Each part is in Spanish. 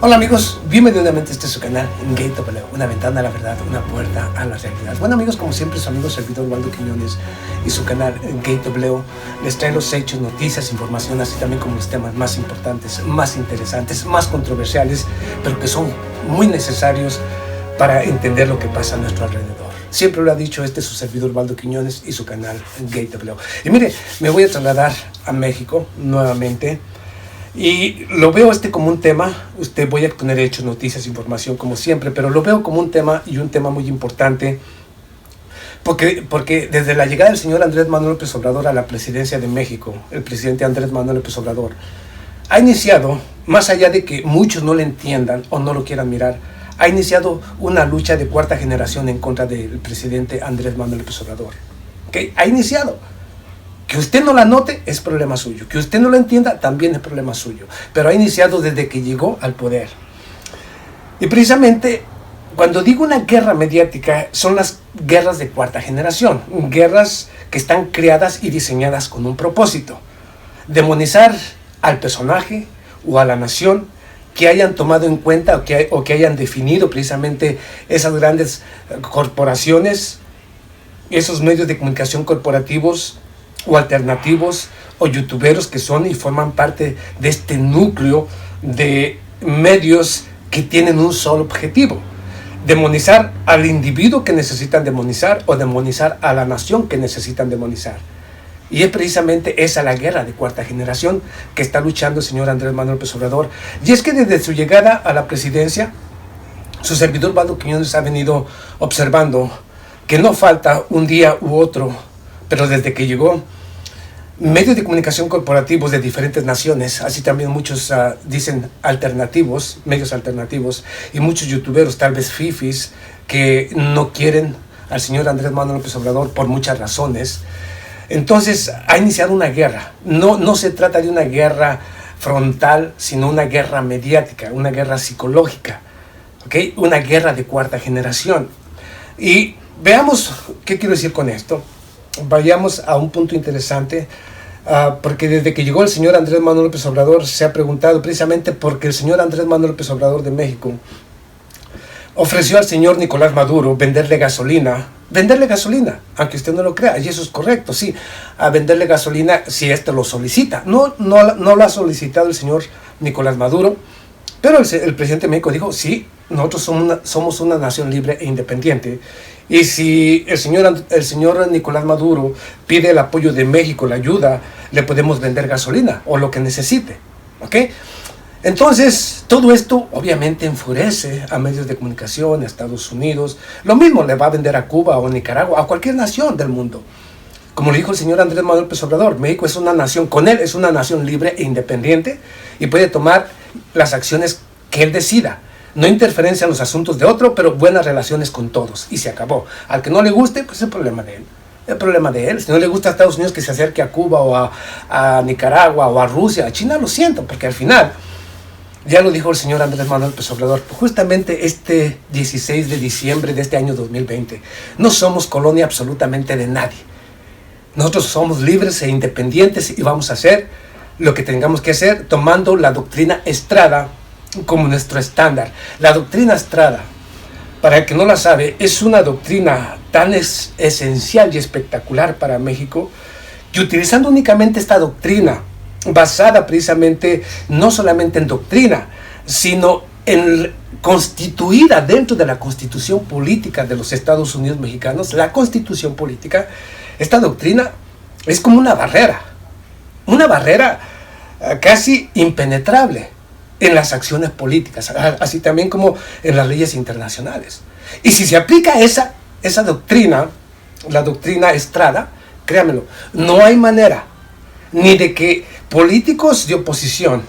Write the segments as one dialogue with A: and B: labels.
A: Hola amigos, bienvenidos nuevamente a este su canal Gateway, una ventana a la verdad, una puerta a la realidad. Bueno amigos, como siempre su amigo servidor Waldo Quiñones y su canal Gateway les trae los hechos, noticias, información, así también como los temas más importantes, más interesantes, más controversiales, pero que son muy necesarios para entender lo que pasa a nuestro alrededor. Siempre lo ha dicho este su servidor Waldo Quiñones y su canal Gateway. Y mire, me voy a trasladar a México nuevamente. Y lo veo como un tema, voy a poner hechos, noticias, información como siempre, pero lo veo como un tema y un tema muy importante, porque desde la llegada del señor Andrés Manuel López Obrador a la presidencia de México, el presidente Andrés Manuel López Obrador, ha iniciado, más allá de que muchos no lo entiendan o no lo quieran mirar, ha iniciado una lucha de cuarta generación en contra del presidente Andrés Manuel López Obrador. ¿Okay? Ha iniciado. Que usted no la note es problema suyo, que usted no lo entienda también es problema suyo, pero ha iniciado desde que llegó al poder. Y precisamente cuando digo una guerra mediática son las guerras de cuarta generación, guerras que están creadas y diseñadas con un propósito: demonizar al personaje o a la nación que hayan tomado en cuenta o que hayan definido precisamente esas grandes corporaciones, esos medios de comunicación corporativos o alternativos o youtuberos que son y forman parte de este núcleo de medios que tienen un solo objetivo: demonizar al individuo que necesitan demonizar o demonizar a la nación que necesitan demonizar. Y es precisamente esa la guerra de cuarta generación que está luchando el señor Andrés Manuel López Obrador. Y es que desde su llegada a la presidencia, su servidor Waldo Quiñones ha venido observando que no falta un día u otro, pero desde que llegó, medios de comunicación corporativos de diferentes naciones, así también muchos dicen alternativos, medios alternativos, y muchos youtuberos, tal vez fifis, que no quieren al señor Andrés Manuel López Obrador por muchas razones. Entonces ha iniciado una guerra. No se trata de una guerra frontal, sino una guerra mediática, una guerra psicológica, ¿okay? Una guerra de cuarta generación. Y veamos qué quiero decir con esto. Vayamos a un punto interesante, porque desde que llegó el señor Andrés Manuel López Obrador se ha preguntado, precisamente porque el señor Andrés Manuel López Obrador de México ofreció al señor Nicolás Maduro venderle gasolina, aunque usted no lo crea, y eso es correcto, sí, a venderle gasolina si éste lo solicita. No lo ha solicitado el señor Nicolás Maduro, pero el presidente de México dijo: sí, nosotros somos una nación libre e independiente. Y si el señor Nicolás Maduro pide el apoyo de México, la ayuda, le podemos vender gasolina o lo que necesite. ¿Ok? Entonces, todo esto obviamente enfurece a medios de comunicación, a Estados Unidos. Lo mismo le va a vender a Cuba o Nicaragua, a cualquier nación del mundo. Como le dijo el señor Andrés Manuel López Obrador, México es una nación, con él es una nación libre e independiente y puede tomar las acciones que él decida. No interferencia en los asuntos de otro, pero buenas relaciones con todos. Y se acabó. Al que no le guste, pues es el problema de él. El problema de él. Si no le gusta a Estados Unidos, que se acerque a Cuba o a Nicaragua o a Rusia, a China, lo siento, porque al final, ya lo dijo el señor Andrés Manuel López Obrador, justamente este 16 de diciembre de este año 2020, no somos colonia absolutamente de nadie. Nosotros somos libres e independientes y vamos a hacer lo que tengamos que hacer tomando la doctrina Estrada como nuestro estándar. La doctrina Estrada, para el que no la sabe, es una doctrina tan esencial y espectacular para México, que utilizando únicamente esta doctrina, basada precisamente no solamente en doctrina, sino constituida dentro de la Constitución Política de los Estados Unidos Mexicanos, la Constitución Política, esta doctrina es como una barrera casi impenetrable en las acciones políticas, así también como en las leyes internacionales. Y si se aplica esa doctrina, la doctrina Estrada, créamelo, no hay manera ni de que políticos de oposición,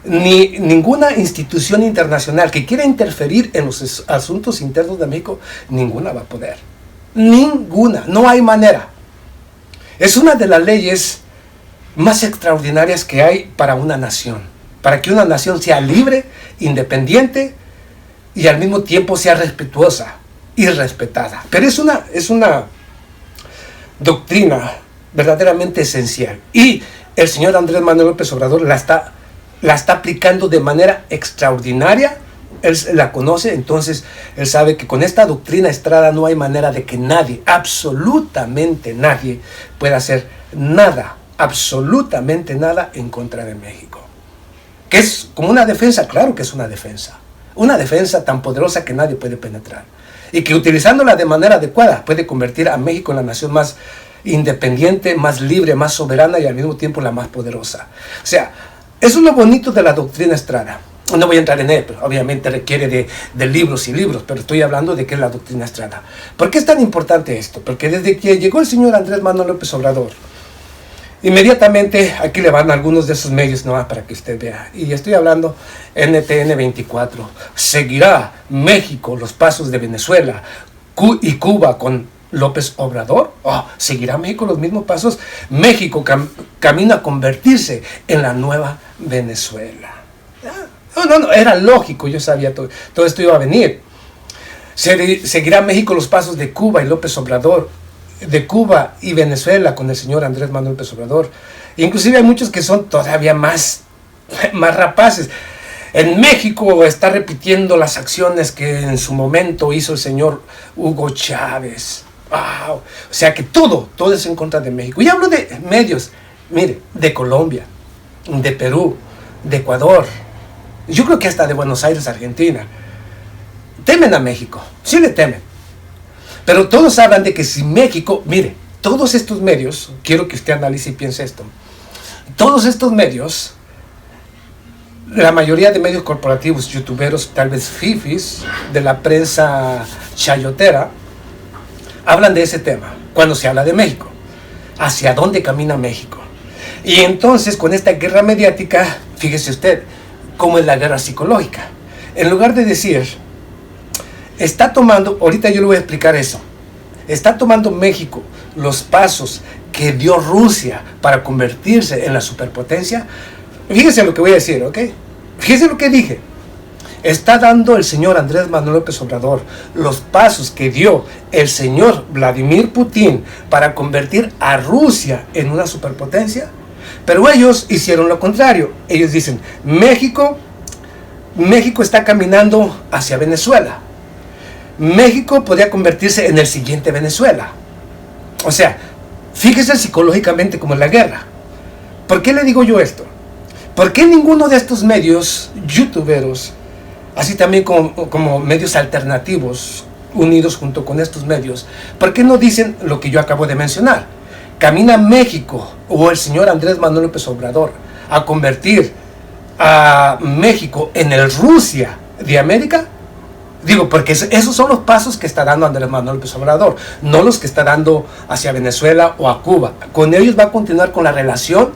A: ni ninguna institución internacional que quiera interferir en los asuntos internos de México, ninguna va a poder. Ninguna, no hay manera. Es una de las leyes más extraordinarias que hay para una nación. Para que una nación sea libre, independiente y al mismo tiempo sea respetuosa y respetada. Pero es una doctrina verdaderamente esencial. Y el señor Andrés Manuel López Obrador la está aplicando de manera extraordinaria. Él la conoce, entonces él sabe que con esta doctrina Estrada no hay manera de que nadie, absolutamente nadie, pueda hacer nada, absolutamente nada en contra de México. Que es como una defensa, claro que es una defensa tan poderosa que nadie puede penetrar. Y que utilizándola de manera adecuada puede convertir a México en la nación más independiente, más libre, más soberana y al mismo tiempo la más poderosa. O sea, eso es lo bonito de la doctrina Estrada. No voy a entrar en él, pero obviamente requiere de libros y libros, pero estoy hablando de qué es la doctrina Estrada. ¿Por qué es tan importante esto? Porque desde que llegó el señor Andrés Manuel López Obrador, inmediatamente aquí le van algunos de esos medios nomás para que usted vea. Y estoy hablando NTN 24. Seguirá México los pasos de Venezuela y Cuba con López Obrador. ¿Seguirá México los mismos pasos? México camina a convertirse en la nueva Venezuela. No, era lógico, yo sabía todo esto iba a venir. Seguirá México los pasos de Cuba y López Obrador, de Cuba y Venezuela con el señor Andrés Manuel López Obrador. Inclusive hay muchos que son todavía más rapaces. En México está repitiendo las acciones que en su momento hizo el señor Hugo Chávez. Wow. O sea que todo es en contra de México. Y hablo de medios, mire, de Colombia, de Perú, de Ecuador, yo creo que hasta de Buenos Aires, Argentina. Temen a México, sí le temen. Pero todos hablan de que si México, mire, todos estos medios, quiero que usted analice y piense esto, todos estos medios, la mayoría de medios corporativos, youtuberos, tal vez fifis, de la prensa chayotera, hablan de ese tema, cuando se habla de México, hacia dónde camina México. Y entonces con esta guerra mediática, fíjese usted, cómo es la guerra psicológica. En lugar de decir, está tomando, ahorita yo le voy a explicar eso, está tomando México los pasos que dio Rusia para convertirse en la superpotencia. Fíjese lo que voy a decir, ¿ok? Fíjese lo que dije. Está dando el señor Andrés Manuel López Obrador los pasos que dio el señor Vladimir Putin para convertir a Rusia en una superpotencia. Pero ellos hicieron lo contrario. Ellos dicen, México está caminando hacia Venezuela. México podría convertirse en el siguiente Venezuela. O sea, fíjese psicológicamente cómo es la guerra. ¿Por qué le digo yo esto? ¿Por qué ninguno de estos medios youtuberos, así también como medios alternativos unidos junto con estos medios, por qué no dicen lo que yo acabo de mencionar? ¿Camina México o el señor Andrés Manuel López Obrador a convertir a México en el Rusia de América? Digo, porque esos son los pasos que está dando Andrés Manuel López Obrador, no los que está dando hacia Venezuela o a Cuba. Con ellos va a continuar con la relación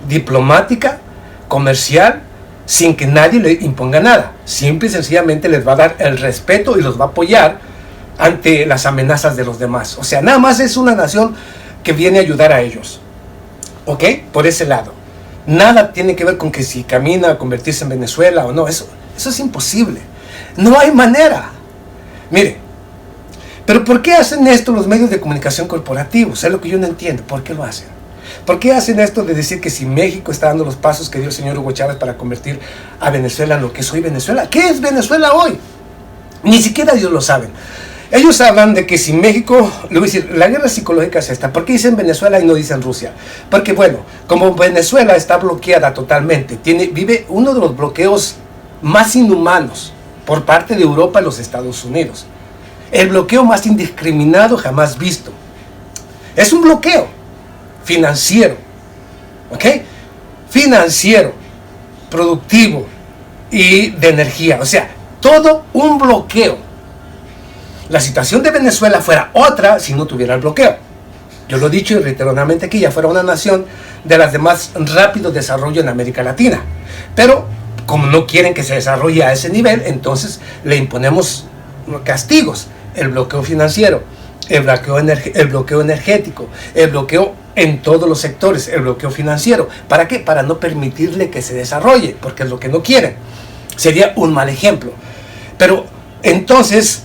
A: diplomática, comercial, sin que nadie le imponga nada. Simple y sencillamente les va a dar el respeto y los va a apoyar ante las amenazas de los demás. O sea, nada más es una nación que viene a ayudar a ellos, ¿ok? Por ese lado. Nada tiene que ver con que si camina a convertirse en Venezuela o no. Eso es imposible. No hay manera. Mire, pero ¿por qué hacen esto los medios de comunicación corporativos? Es lo que yo no entiendo. ¿Por qué lo hacen? ¿Por qué hacen esto de decir que si México está dando los pasos que dio el señor Hugo Chávez para convertir a Venezuela en lo que es hoy Venezuela? ¿Qué es Venezuela hoy? Ni siquiera ellos lo saben. Ellos hablan de que si México, le voy a decir, la guerra psicológica es esta. ¿Por qué dicen Venezuela y no dicen Rusia? Porque bueno, como Venezuela está bloqueada totalmente, vive uno de los bloqueos más inhumanos por parte de Europa y los Estados Unidos. El bloqueo más indiscriminado jamás visto. Es un bloqueo financiero, ¿ok? Financiero, productivo y de energía. O sea, todo un bloqueo. La situación de Venezuela fuera otra si no tuviera el bloqueo. Yo lo he dicho y reiteradamente aquí, ya fuera una nación de las de más rápido desarrollo en América Latina. Pero como no quieren que se desarrolle a ese nivel, entonces le imponemos castigos. El bloqueo financiero, el bloqueo energético, el bloqueo en todos los sectores, el bloqueo financiero. ¿Para qué? Para no permitirle que se desarrolle, porque es lo que no quieren. Sería un mal ejemplo. Pero entonces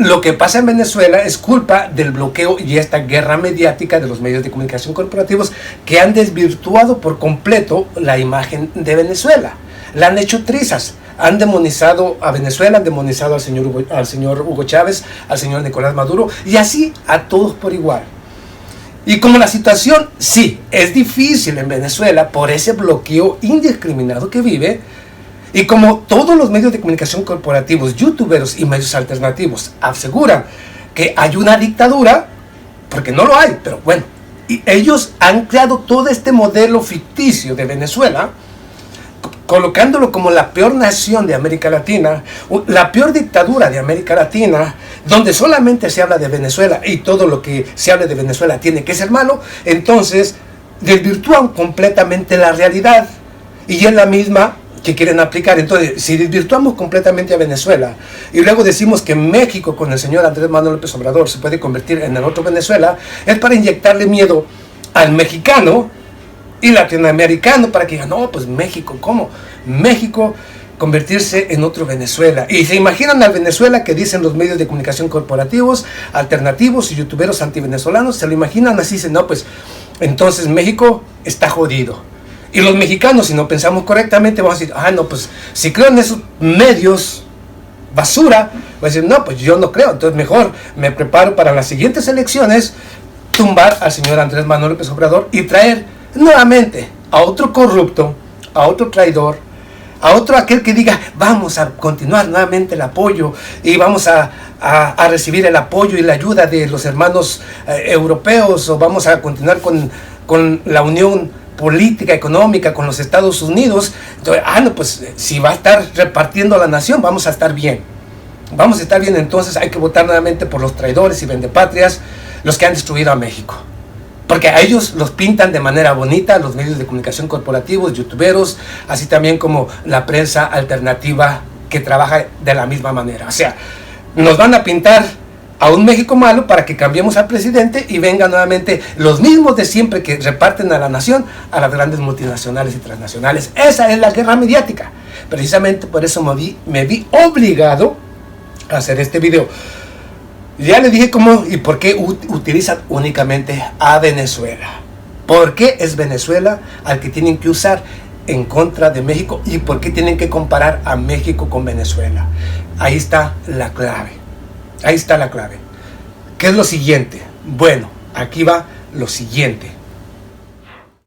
A: lo que pasa en Venezuela es culpa del bloqueo y esta guerra mediática de los medios de comunicación corporativos que han desvirtuado por completo la imagen de Venezuela. La han hecho trizas, han demonizado a Venezuela, han demonizado al señor Hugo Chávez, al señor Nicolás Maduro y así a todos por igual. Y como la situación sí es difícil en Venezuela por ese bloqueo indiscriminado que vive, y como todos los medios de comunicación corporativos, youtuberos y medios alternativos aseguran que hay una dictadura, porque no lo hay, pero bueno, y ellos han creado todo este modelo ficticio de Venezuela, colocándolo como la peor nación de América Latina, la peor dictadura de América Latina, donde solamente se habla de Venezuela y todo lo que se hable de Venezuela tiene que ser malo. Entonces desvirtúan completamente la realidad y es la misma que quieren aplicar. Entonces, si desvirtuamos completamente a Venezuela y luego decimos que México con el señor Andrés Manuel López Obrador se puede convertir en el otro Venezuela, es para inyectarle miedo al mexicano y latinoamericano para que digan, no, pues México, ¿cómo? México convertirse en otro Venezuela. Y se imaginan al Venezuela que dicen los medios de comunicación corporativos, alternativos y youtuberos antivenezolanos, se lo imaginan así, dicen, no, pues entonces México está jodido. Y los mexicanos, si no pensamos correctamente, vamos a decir, no, pues si creo en esos medios basura, voy a decir, no, pues yo no creo, entonces mejor me preparo para las siguientes elecciones, tumbar al señor Andrés Manuel López Obrador y traer nuevamente a otro corrupto, a otro traidor, a otro aquel que diga, vamos a continuar nuevamente el apoyo y vamos a recibir el apoyo y la ayuda de los hermanos europeos, o vamos a continuar con la unión política, económica con los Estados Unidos. Entonces, no, pues si va a estar repartiendo la nación, vamos a estar bien. Vamos a estar bien, entonces hay que votar nuevamente por los traidores y vendepatrias, los que han destruido a México. Porque a ellos los pintan de manera bonita los medios de comunicación corporativos, youtuberos, así también como la prensa alternativa que trabaja de la misma manera. O sea, nos van a pintar a un México malo para que cambiemos al presidente y vengan nuevamente los mismos de siempre que reparten a la nación, a las grandes multinacionales y transnacionales. Esa es la guerra mediática. Precisamente por eso me vi obligado a hacer este video. Ya les dije cómo y por qué utilizan únicamente a Venezuela. ¿Por qué es Venezuela al que tienen que usar en contra de México? ¿Y por qué tienen que comparar a México con Venezuela? Ahí está la clave. Ahí está la clave. ¿Qué es lo siguiente? Bueno, aquí va lo siguiente.